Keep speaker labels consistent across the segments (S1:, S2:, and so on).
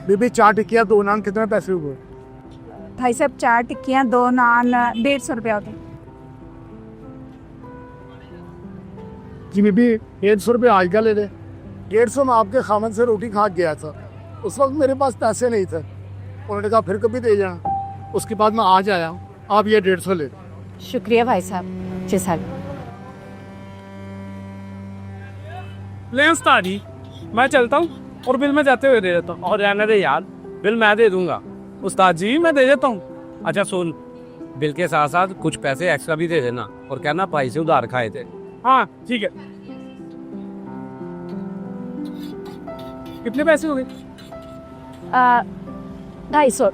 S1: बीबी 4 टिक्कियाँ 2 नान कितने पैसे हुए?
S2: भाई साहब 4 टिक्कियाँ 2 नान 150 रुपया होते।
S1: जी बीबी 150 रुपये आज का ले दे। 150 में आपके खामन से रोटी खा के गया था। उस वक्त मेरे पास पैसे नहीं थे, उन्होंने कहा फिर कभी दे जाना। उसके बाद मैं आज आया हूँ, आप ये 150 ले।
S2: शुक्रिया भाई साहब। जी साहब।
S3: ले उस्ताद जी, मैं चलता हूँ और बिल मैं जाते हुए दे देता हूँ। और रहने दे यार, बिल मैं दे दूंगा। उस्ताद जी मैं दे देता हूँ। अच्छा सुन, बिल के साथ साथ कुछ पैसे एक्स्ट्रा भी दे देना और कहना भाई से उधार खाए थे। हाँ ठीक है। कितने पैसे हो गए?
S2: 250।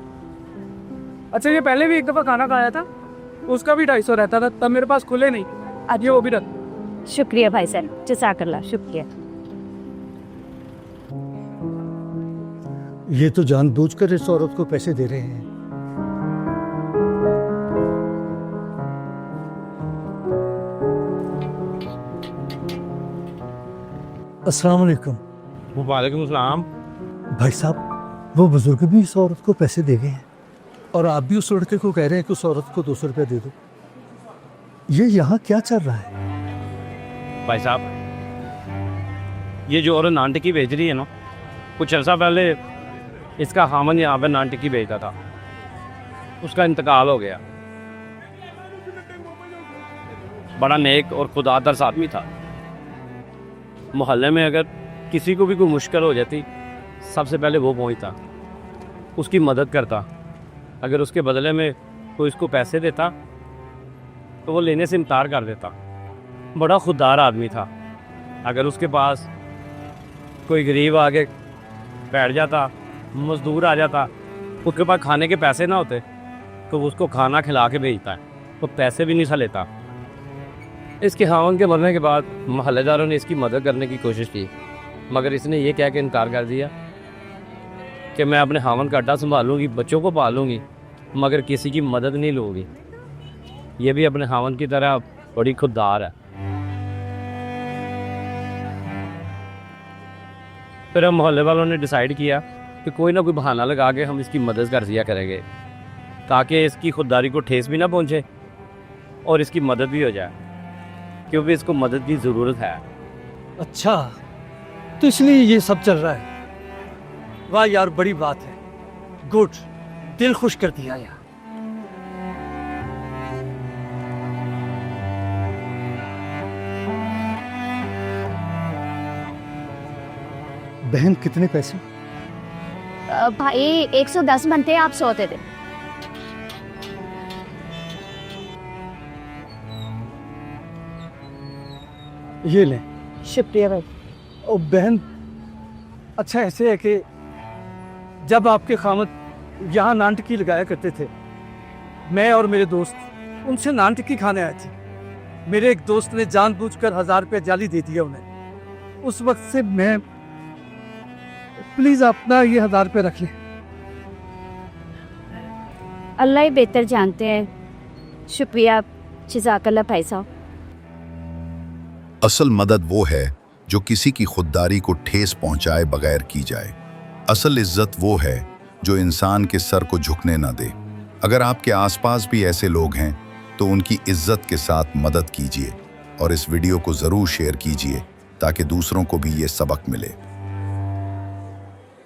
S3: अच्छा ये पहले भी एक दफ़ा खाना खाया था, उसका भी 250 रहता था, तब मेरे पास खुले नहीं। आज ये वो भी रख।
S2: शुक्रिया भाई साहब, जज़ाकल्लाह, शुक्रिया।
S4: ये तो जानबूझकर इस औरत को पैसे दे रहे हैं। अस्सलाम वालेकुम।
S3: वालेकुम अस्सलाम।
S4: भाई साहब, वो बुजुर्ग भी इस औरत को पैसे दे गए हैं और आप भी उस लड़के को कह रहे हैं कि उस औरत को 200 रुपया दे दो। ये यहाँ क्या चल रहा है?
S3: भाई साहब, ये जो औरत नान टिक्की बेच रही है ना, कुछ अर्सा पहले इसका खामन यहाँ पे नान टिक्की बेचता था, उसका इंतकाल हो गया। बड़ा नेक और खुदादर्स आदमी था। मोहल्ले में अगर किसी को भी कोई मुश्किल हो जाती, सबसे पहले वो पहुँचता, उसकी मदद करता। अगर उसके बदले में कोई इसको पैसे देता तो वो लेने से इनकार कर देता। बड़ा खुददार आदमी था। अगर उसके पास कोई गरीब आके बैठ जाता, मजदूर आ जाता, उसके पास खाने के पैसे ना होते तो वो उसको खाना खिला के भेजता है, तो पैसे भी नहीं सा लेता। इसके खावन के मरने के बाद मोहल्लेदारों ने इसकी मदद करने की कोशिश की, मगर इसने ये कह के इनकार कर दिया कि मैं अपने खावन का अड्डा संभालूंगी, बच्चों को पालूंगी, मगर किसी की मदद नहीं लूँगी। ये भी अपने खावन की तरह बड़ी खुददार है। फिर हम मोहल्ले वालों ने डिसाइड किया कि कोई ना कोई बहाना लगा के हम इसकी मदद कर दिया करेंगे, ताकि इसकी खुददारी को ठेस भी ना पहुँचे और इसकी मदद भी हो जाए, क्योंकि इसको मदद की ज़रूरत है।
S4: अच्छा, तो इसलिए ये सब चल रहा है। वाह यार, बड़ी बात है। गुड, दिल खुश कर दिया यार। बहन कितने पैसे?
S2: भाई 110 बनते हैं, आप 100 दे दें।
S4: ये लें।
S2: शुक्रिया भाई।
S4: ओ बहन, अच्छा ऐसे है कि जब आपके खामद यहाँ नान टिक्की लगाया करते थे, मैं और मेरे दोस्त उनसे नान टिक्की खाने आए थे। मेरे एक दोस्त ने जानबूझकर 1000 रुपया जाली दे दिया उन्हें। उस वक्त से मैं, प्लीज अपना ये 1000 रुपये रख लें।
S2: अल्लाह ही बेहतर जानते हैं। शुक्रिया, जज़ाकल्लाह भाई साहब।
S5: असल मदद वो है जो किसी की खुददारी को ठेस पहुंचाए बगैर की जाए। असल इज्जत वो है जो इंसान के सर को झुकने ना दे। अगर आपके आसपास भी ऐसे लोग हैं तो उनकी इज्जत के साथ मदद कीजिए और इस वीडियो को ज़रूर शेयर कीजिए ताकि दूसरों को भी ये सबक मिले।